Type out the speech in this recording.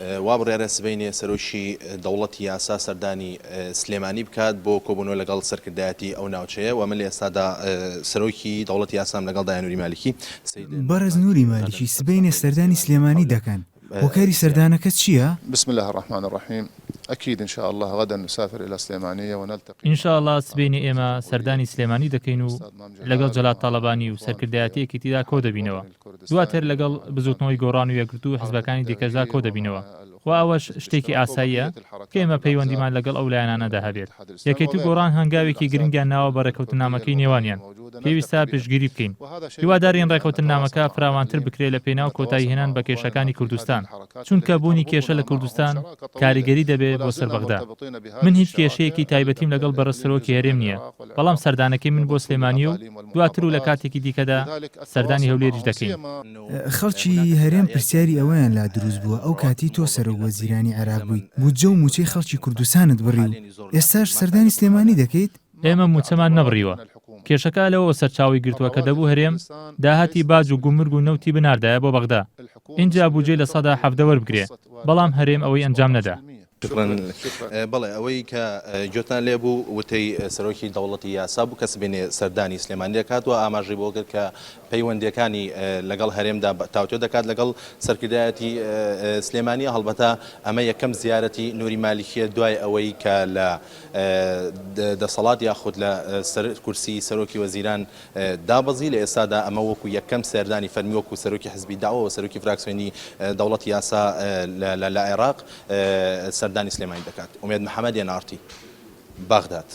وابڕێرە سبەینێ سەرۆشی دەوڵەتی یاسا سەردانی سلێمانی بکات بۆ کۆبوونەوە لەگەڵ سەرکردایەتی ئەو ناوچەیە و من لە ئێستادا سەرۆکی دەوڵەتی یاسام لەگەڵ دایانوری مالیکی بەڕێز نووری مالیکی سبەینێ سەردانی سلێمانی دەکەن. هۆکاری سەردانەکەت چییە؟ بسم الله الرحمن الرحيم. أكيد إن شاء الله غدا نسافر إلى سليمانية ونلتقي. إن شاء الله سبەینێ ئێمە سەردانی سلێمانی دەکەین و لەگەڵ جەلات تاڵەبانی و سەرکردایەتیەکی تیدا کۆ دەبینەوە. دواتر لەگەڵ بزوتنەوەی گۆڕان و یەکگرتو و حزبەکانی دیکەشدا کۆ دەبینەوە. و ئەوەش شتێکی ئاساییە کە ئێمە پەیوەندیمان لەگەڵ ئەو لایەنانەدا هەبێت. یەکێتی و گۆڕان هەنگاوێکی گرنگیان ناوە بە ڕێکەوتنامەکەی نێوانیان. پێویستە پشتگیری بکەین. هیوادارین ڕێکەوتنامەکە فراوانتر بکرێت لە پێناو کۆتایی هێنان بە کێشەکانی کوردستان. چونکە بوونی کێشە لە کوردستان کاریگەری دەبێت بۆ سەربەخدا. من هیچ کێشەیەکی تایبەتیم لەگەڵ بەڕێسەرۆکی هەرێم نییە. بەڵام سەردانەکەی من بۆ سلێمانی و دواتر و لە کاتێکی دیکەدا سەردانی هەولێریش دەکەین. خەڵکی هەرێم پرسیاری ئەوەیان لا دروست بووە ئەو کاتی تۆ سەرۆک وەزیرانی عێراق بوویت. بودجە و موچەی خەڵکی کوردستانت بڕی و ئێستاش سەردانی سلێمانی دەکەیت؟ ئێمە موچەمان نەبڕیوە. کێشەکە لەوە سەرچاوی گرتووە کە دەبوو هەرێم داهاتی باج و گومرگ و نەوتی بناردایە بۆ بەغدا. اینجا بودجەی لە 170 وەربگرێ. بەڵام هەرێم ئەوەی ئەنجام نەدا. بەڵێ ئەوەی کە گوێتان لێ بوو وتەی سەرۆکی دەوڵەتی یاسا بوو کە سبەینێ سەردانی سلێمانی دەکات و ئاماژەی بۆ کرد کە پەیوەندیەکانی لەگەڵ هەرێمدا تاوتۆ دەکات لەگەڵ سەرکردایەتی سلێمانی. هەڵبەتە ئەمە یەکەم زیارەتی نووری مالیکیە دوای ئەوەی کە لە دەسەڵات یاخود لە کورسی سەرۆکی وەزیران دابەزی. لە ئێستادا ئەمە وەکو یەکەم سەردانی فەرمی وەکو سەرۆکی حزبی داوە و سەرۆکی فراکسیۆنی دەوڵەتی یاسا لە عێراق سەردانی سلێمانی دەکات. ئومێد محەممەد یەنارتی، بەغداد.